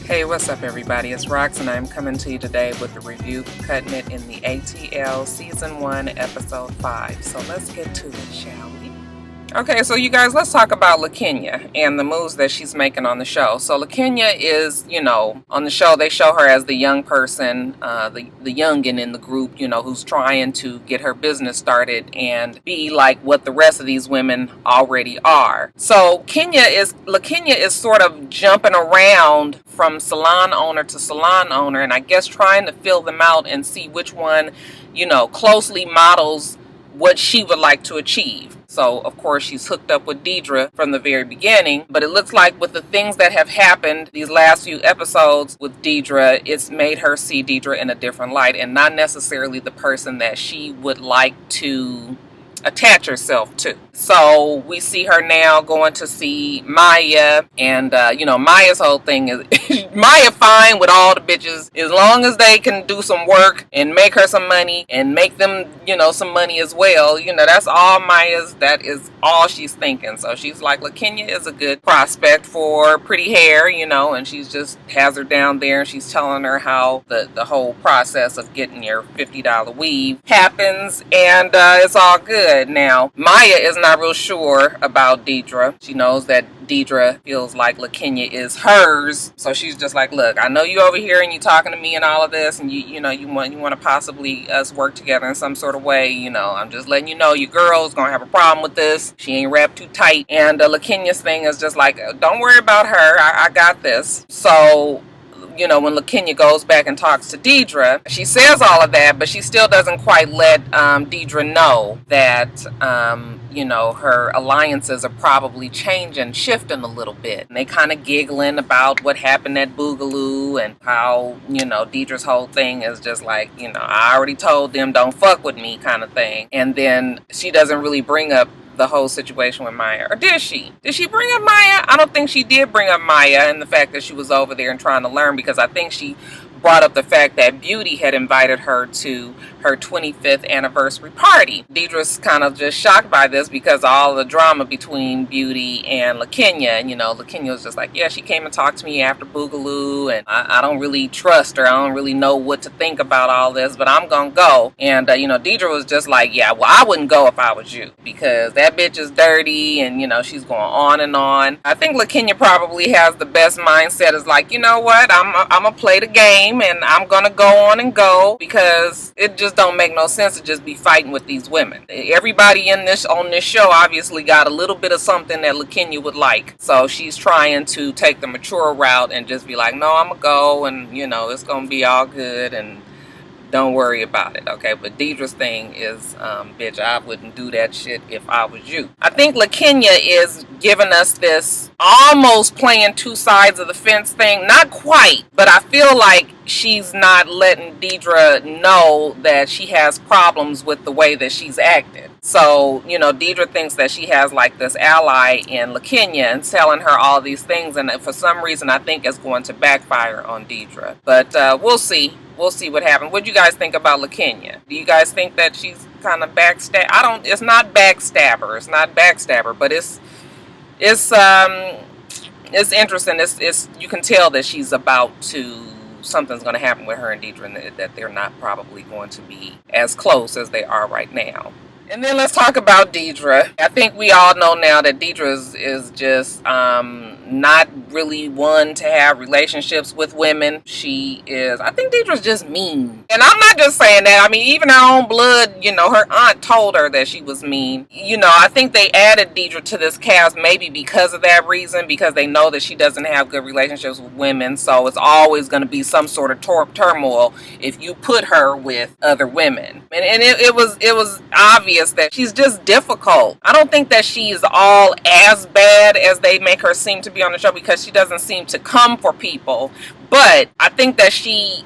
Hey, what's up everybody? It's Rox and I'm coming to you today with a review for Cutting It in the ATL Season 1, Episode 5. So let's get to it, shall we? Okay, so you guys, let's talk about Lenya and the moves that she's making on the show. So Lenya is, on the show they show her as the young person, the youngin in the group, who's trying to get her business started and be like what the rest of these women already are. So Lenya is sort of jumping around from salon owner to salon owner, and I guess trying to fill them out and see which one, closely models what she would like to achieve. So, of course, she's hooked up with Dedra from the very beginning. But it looks like with the things that have happened these last few episodes with Dedra, it's made her see Dedra in a different light and not necessarily the person that she would like to attach herself to. So we see her now going to see Maya, and Maya's whole thing is Maya fine with all the bitches as long as they can do some work and make her some money and make them some money as well. That's all that is all she's thinking. So she's like, Lenya is a good prospect for pretty hair, and she's just has her down there and she's telling her how the whole process of getting your $50 weave happens, and it's all good. Now Maya is not real sure about Dedra. She knows that Dedra feels like Lenya is hers, so she's just like, look, I know you over here and you talking to me and all of this, and you want to possibly us work together in some sort of way. I'm just letting you know your girl's gonna have a problem with this. She ain't wrapped too tight, and Lenya's thing is just like, don't worry about her. I got this. So when Lenya goes back and talks to Dedra, she says all of that, but she still doesn't quite let Dedra know that her alliances are probably changing, shifting a little bit. And they kind of giggling about what happened at Boogaloo and how Dedra's whole thing is just like, I already told them don't fuck with me kind of thing. And then she doesn't really bring up the whole situation with Maya. Or did she? Did she bring up Maya? I don't think she did bring up Maya and the fact that she was over there and trying to learn, because I think she brought up the fact that Beauty had invited her to her 25th anniversary party. Dedra's kind of just shocked by this because of all the drama between Beauty and Lenya. Lenya was just like, yeah, she came and talked to me after Boogaloo, and I don't really trust her. I don't really know what to think about all this, but I'm gonna go. And Dedra was just like, yeah, well, I wouldn't go if I was you, because that bitch is dirty, and she's going on and on. I think Lenya probably has the best mindset, is like, you know what, I'm gonna play the game and I'm gonna go on and go, because it just don't make no sense to just be fighting with these women. Everybody on this show obviously got a little bit of something that Lenya would like, so she's trying to take the mature route and just be like, no, I'm gonna go, and it's gonna be all good and don't worry about it, okay? But Dedra's thing is, bitch, I wouldn't do that shit if I was you. I think Lenya is giving us this almost playing two sides of the fence thing. Not quite, but I feel like she's not letting Dedra know that she has problems with the way that she's acted. So, Dedra thinks that she has like this ally in Lenya and telling her all these things, and for some reason I think it's going to backfire on Dedra. But we'll see. We'll see what happens. What do you guys think about Lenya? Do you guys think that she's kind of backstab? It's not backstabber. It's not backstabber, but it's interesting. It's you can tell that she's about to, something's going to happen with her and Dedra, and that they're not probably going to be as close as they are right now. And then let's talk about Dedra. I think we all know now that Dedra is just not really one to have relationships with women. I think Dedra's just mean. And I'm not just saying that. I mean, even her own blood, her aunt told her that she was mean. I think they added Dedra to this cast maybe because of that reason, because they know that she doesn't have good relationships with women. So it's always going to be some sort of turmoil if you put her with other women. And it was obvious that she's just difficult. I don't think that she's all as bad as they make her seem to be on the show, because she doesn't seem to come for people. But I think that she,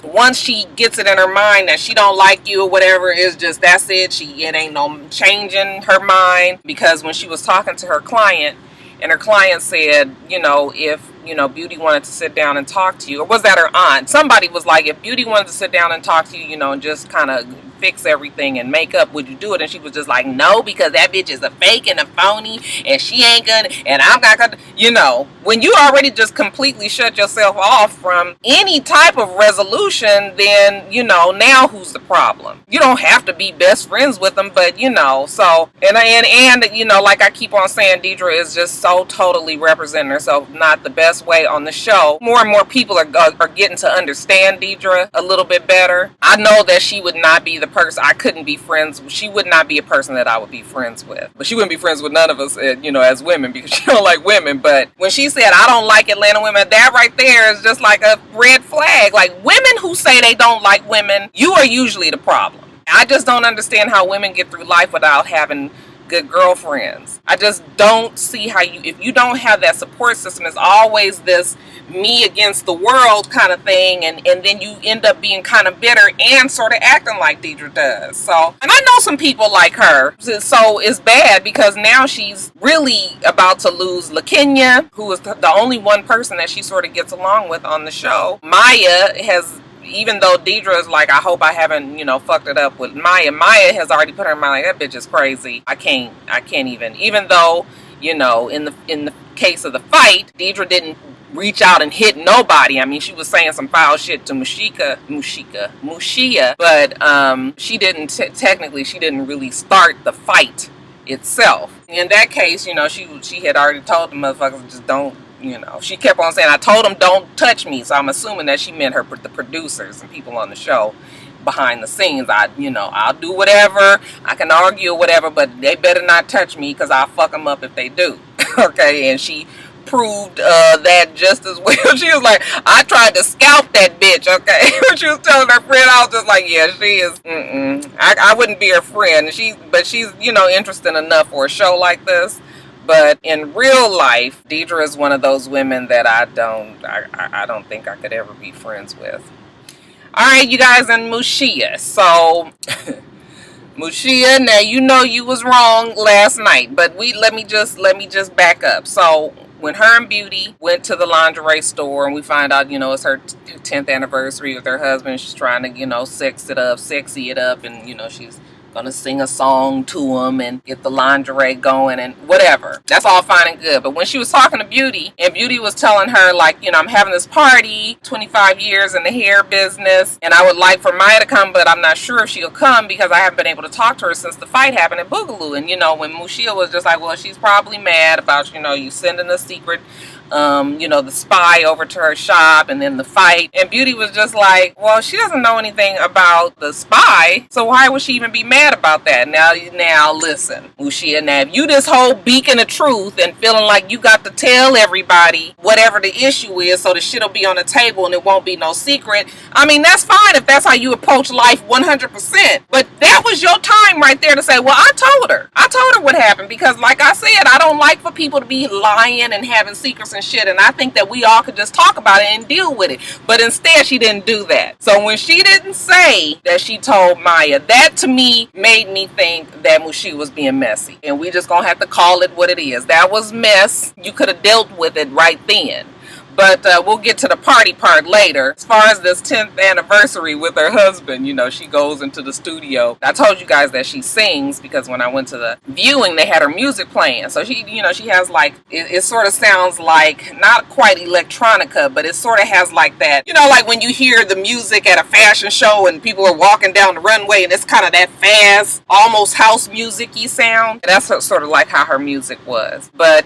once she gets it in her mind that she don't like you or whatever, is just, that's it. It ain't no changing her mind, because when she was talking to her client, and her client said, if Beauty wanted to sit down and talk to you, or was that her aunt? Somebody was like, if Beauty wanted to sit down and talk to you, and just kind of fix everything and make up, would you do it? And she was just like, no, because that bitch is a fake and a phony, and she ain't gonna, and I'm not gonna, you know, when you already just completely shut yourself off from any type of resolution, then, you know, now who's the problem? You don't have to be best friends with them, but, you know, so, and you know, like I keep on saying, Dedra is just so totally representing herself not the best way on the show. More and more people are getting to understand Dedra a little bit better. I know that she would not be the person, I couldn't be friends, she would not be a person that I would be friends with. But she wouldn't be friends with none of us, you know, as women, because she don't like women. But when she said, I don't like Atlanta women, that right there is just like a red flag. Like, women who say they don't like women, you are usually the problem. I just don't understand how women get through life without having good girlfriends. I just don't see how you, if you don't have that support system, it's always this me against the world kind of thing, and then you end up being kind of bitter and sort of acting like Dedra does. So, and I know some people like her, so it's bad because now she's really about to lose Lenya, who is the only one person that she sort of gets along with on the show. Maya has, even though Dedra is like, I hope I haven't, you know, fucked it up with Maya. Maya has already put her in mind like, that bitch is crazy. I can't even though, you know, in the case of the fight, Dedra didn't reach out and hit nobody. I mean, she was saying some foul shit to Musia, but she didn't technically, she didn't really start the fight itself. In that case, you know, she had already told the motherfuckers, just don't, you know, she kept on saying, I told them don't touch me. So I'm assuming that she meant the producers and people on the show behind the scenes. I'll do whatever, I can argue or whatever, but they better not touch me because I'll fuck them up if they do. Okay, and she proved that just as well. She was like, I tried to scalp that bitch. Okay, she was telling her friend, I was just like, yeah, she is, I wouldn't be her friend. But she's, you know, interesting enough for a show like this. But in real life, Dedra is one of those women that I don't think I could ever be friends with. All right, you guys, and Musia. So, Musia, now you know you was wrong last night, but let me just back up. So, when her and Beauty went to the lingerie store and we find out, you know, it's her 10th anniversary with her husband, she's trying to, you know, sexy it up, and, you know, she's gonna sing a song to him and get the lingerie going and whatever. That's all fine and good. But when she was talking to Beauty, and Beauty was telling her, like, you know, I'm having this party, 25 years in the hair business, and I would like for Maya to come, but I'm not sure if she'll come because I haven't been able to talk to her since the fight happened at Boogaloo. And, you know, when Musia was just like, well, she's probably mad about, you know, you sending a secret, you know, the spy over to her shop and then the fight. And Beauty was just like, well, she doesn't know anything about the spy, so why would she even be mad about that? Now listen, Musia, now if you this whole beacon of truth and feeling like you got to tell everybody whatever the issue is so the shit'll be on the table and it won't be no secret, I mean, that's fine if that's how you approach life 100%. But that was your time right there to say, well, I told her what happened, because like I said, I don't like for people to be lying and having secrets and shit, and I think that we all could just talk about it and deal with it. But instead she didn't do that. So when she didn't say that she told Maya, that to me made me think that Musia was being messy, and we just gonna have to call it what it is. That was mess. You could have dealt with it right then. But we'll get to the party part later. As far as this 10th anniversary with her husband, you know, she goes into the studio. I told you guys that she sings because when I went to the viewing, they had her music playing. So she, you know, she has like, it sort of sounds like, not quite electronica, but it sort of has like that, you know, like when you hear the music at a fashion show and people are walking down the runway and it's kind of that fast, almost house music-y sound. And that's sort of like how her music was. But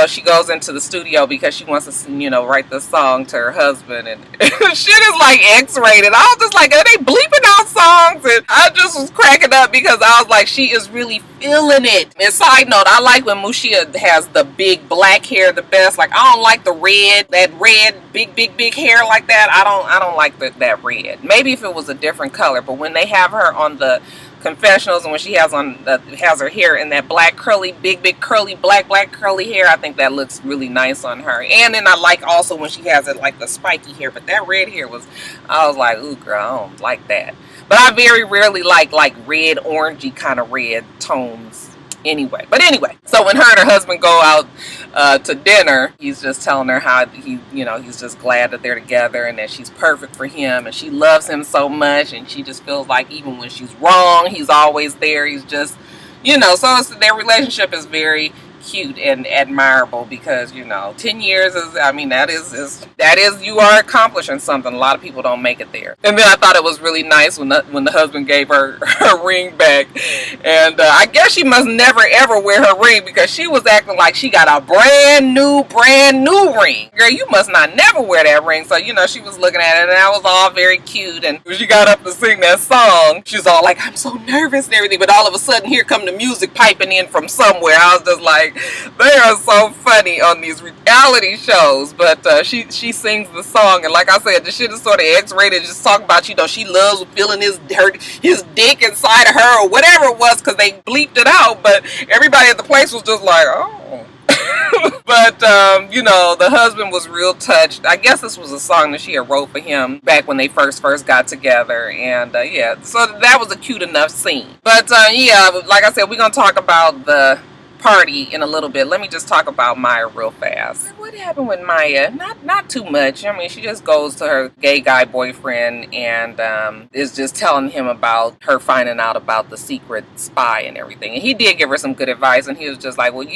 she goes into the studio because she wants to, you know, write the song to her husband, and shit is like X-rated. I was just like, are they bleeping out songs? And I just was cracking up because I was like, she is really feeling it. And side note, I like when Musia has the big black hair the best. Like, I don't like that red big hair like that. I don't like that red. Maybe if it was a different color, but when they have her on the confessionals and when she has her hair in that black curly, big curly black curly hair, I think that looks really nice on her. And then I like also when she has it like the spiky hair, but that red hair I was like, ooh girl, I don't like that. But I very rarely like red orangey kind of red tones anyway. But anyway, so when her and her husband go out to dinner, he's just telling her how he's just glad that they're together and that she's perfect for him and she loves him so much, and she just feels like even when she's wrong, he's always there. He's just, so their relationship is very cute and admirable because 10 years is, I mean, that is you are accomplishing something. A lot of people don't make it there. And then I thought it was really nice when the husband gave her ring back, and I guess she must never ever wear her ring because she was acting like she got a brand new ring. Girl, you must not never wear that ring. So she was looking at it, and that was all very cute. And when she got up to sing that song, she was all like, I'm so nervous and everything, but all of a sudden here come the music piping in from somewhere. I was just like, they are so funny on these reality shows. But she sings the song, and like I said, the shit is sort of X-rated. Just talk about she loves feeling his dick inside of her or whatever it was, because they bleeped it out. But everybody at the place was just like, oh. But the husband was real touched. I guess this was a song that she had wrote for him back when they first got together, and so that was a cute enough scene. But like I said, we're gonna talk about the party in a little bit. Let me just talk about Maya real fast. What happened with Maya? Not too much. I mean, she just goes to her gay guy boyfriend and is just telling him about her finding out about the secret spy and everything. And he did give her some good advice, and he was just like, well,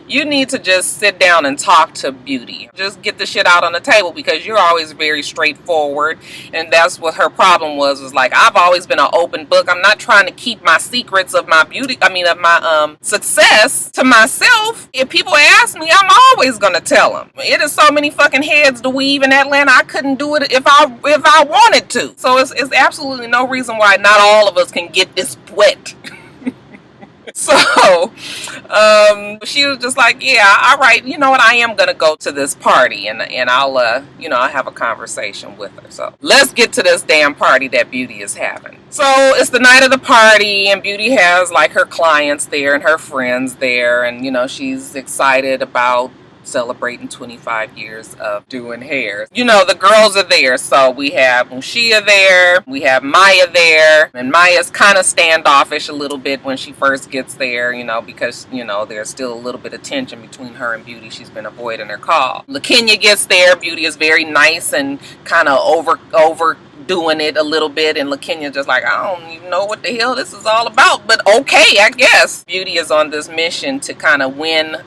you need to just sit down and talk to Beauty. Just get the shit out on the table, because you're always very straightforward. And that's what her problem was like, I've always been an open book. I'm not trying to keep my secrets of my of my success to myself. If people ask me, I'm always gonna tell them. It is so many fucking heads to weave in Atlanta. I couldn't do it if I wanted to. So it's absolutely no reason why not all of us can get this wet. So she was just like, yeah, all right, you know what, I am gonna go to this party, and I'll I'll have a conversation with her. So let's get to this damn party that Beauty is having. So it's the night of the party, and Beauty has like her clients there and her friends there, and she's excited about celebrating 25 years of doing hair. The girls are there. So we have Musia there, we have Maya there, and Maya's kind of standoffish a little bit when she first gets there, because there's still a little bit of tension between her and Beauty. She's been avoiding her call. Lenya gets there. Beauty is very nice and kind of over doing it a little bit, and Lenya just like, I don't even know what the hell this is all about, but okay, I guess. Beauty is on this mission to kind of win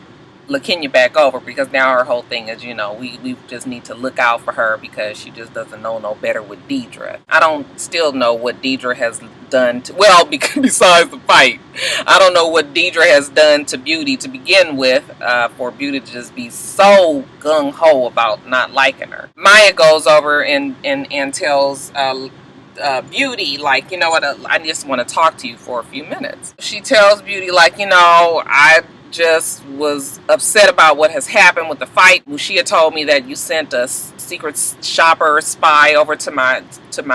Lenya back over, because now her whole thing is, we just need to look out for her because she just doesn't know no better with Dedra. I don't still know what Dedra has done to, well, besides the fight, I don't know what Dedra has done to Beauty to begin with, for Beauty to just be so gung-ho about not liking her. Maya goes over and tells Beauty, like, you know what, I just want to talk to you for a few minutes. She tells Beauty, like, I just was upset about what has happened with the fight. Musia told me that you sent a secret shopper spy over to my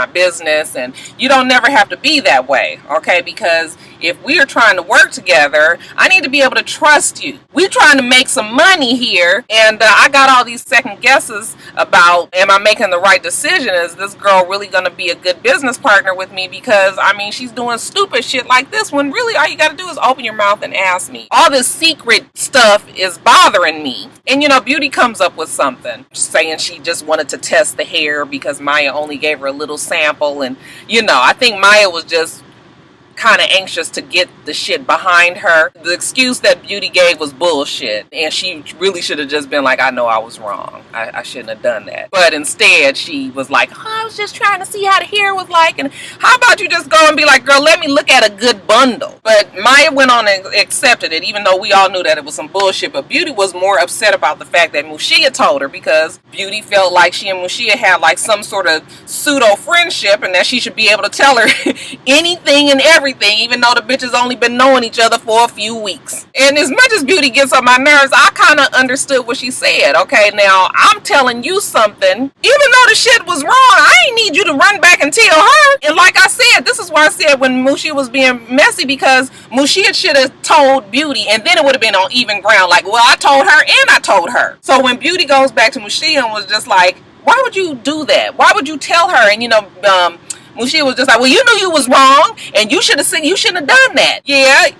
business, and you don't never have to be that way, okay? Because if we are trying to work together, I need to be able to trust you. We're trying to make some money here, and I got all these second guesses about, am I making the right decision? Is this girl really going to be a good business partner with me? Because, I mean, she's doing stupid shit like this when really all you got to do is open your mouth and ask me. All this secret stuff is bothering me. And, Beauty comes up with something, saying she just wanted to test the hair because Maya only gave her a little sample. And, I think Maya was just kind of anxious to get the shit behind her. The excuse that Beauty gave was bullshit, and she really should have just been like, I know I was wrong. I shouldn't have done that. But instead, she was like, I was just trying to see how the hair was like, and how about you just go and be like, girl, let me look at a good bundle. But Maya went on and accepted it, even though we all knew that it was some bullshit. But Beauty was more upset about the fact that Musia told her, because Beauty felt like she and Musia had like some sort of pseudo friendship, and that she should be able to tell her anything and everything, even though the bitches only been knowing each other for a few weeks. And as much as Beauty gets on my nerves, I kind of understood what she said. Okay, now I'm telling you something, even though the shit was wrong, I ain't need you to run back and tell her. And like I said, this is why I said when Musia was being messy, because Musia should have told Beauty, and then it would have been on even ground. Like, well, I told her and I told her. So when Beauty goes back to Musia and was just like, why would you do that? Why would you tell her? And Musia was just like, well, you knew you was wrong, and you should have said, you shouldn't have done that. Yeah,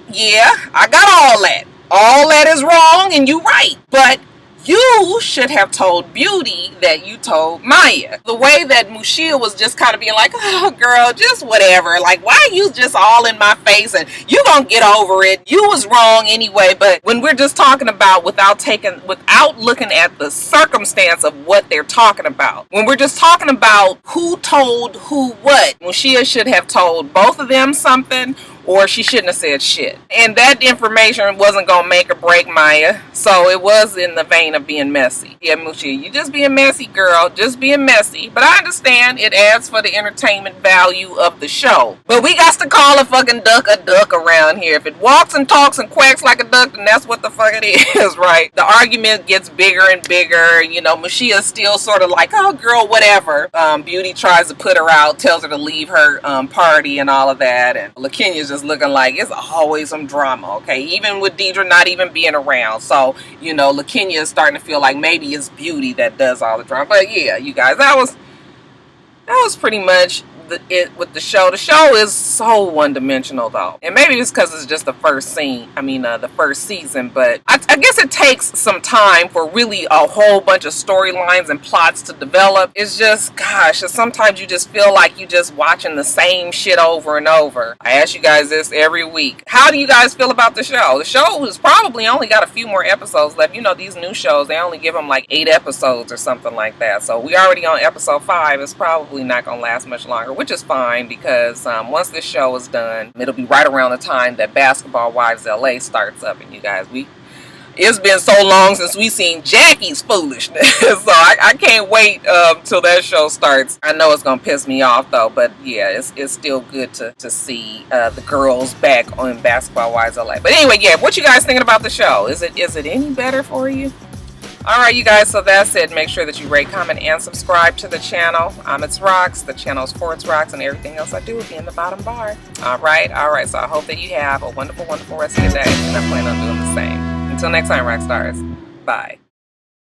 I got all that. All that is wrong, and you right. But you should have told Beauty that you told Maya. The way that Musia was just kind of being like, oh girl, just whatever. Like, why are you just all in my face and you gonna get over it? You was wrong anyway. But when we're just talking about without looking at the circumstance of what they're talking about, when we're just talking about who told who what, Musia should have told both of them something, or she shouldn't have said shit. And that information wasn't gonna make or break Maya, so it was in the vein of being messy. Yeah, Musia, you just being messy, girl, just being messy. But I understand it adds for the entertainment value of the show. But we got to call a fucking duck a duck around here. If it walks and talks and quacks like a duck, then that's what the fuck it is, right? The argument gets bigger and bigger. You know, Musia's still sort of like, oh girl, whatever. Beauty tries to put her out, tells her to leave her party and all of that, and Lekenya's just looking like it's always some drama, okay? Even with Dedra not even being around. So, you know, Lekenya is starting to feel like maybe it's Beauty that does all the drama. But yeah, you guys, that was pretty much it with the show. The show is so one-dimensional though, and maybe it's because it's just the first the first season, but I guess it takes some time for really a whole bunch of storylines and plots to develop. It's just, gosh, sometimes you just feel like you just watching the same shit over and over. I ask you guys this every week. How do you guys feel about the show? The show has probably only got a few more episodes left. You know, these new shows, they only give them like 8 episodes or something like that. So we already on episode 5. It's probably not gonna last much longer, which is fine, because once this show is done, it'll be right around the time that Basketball Wives LA starts up. And you guys, it's been so long since we seen Jackie's foolishness. So I can't wait till that show starts. I know it's gonna piss me off though, but yeah, it's still good to see the girls back on Basketball Wives LA. But anyway, yeah, what you guys thinking about the show? Is it any better for you? Alright, you guys, so that's it. Make sure that you rate, comment, and subscribe to the channel. I'm itsrox. The channel is for itsrox, and everything else I do will be in the bottom bar. Alright, so I hope that you have a wonderful, wonderful rest of your day, and I plan on doing the same. Until next time, Roxstars. Bye.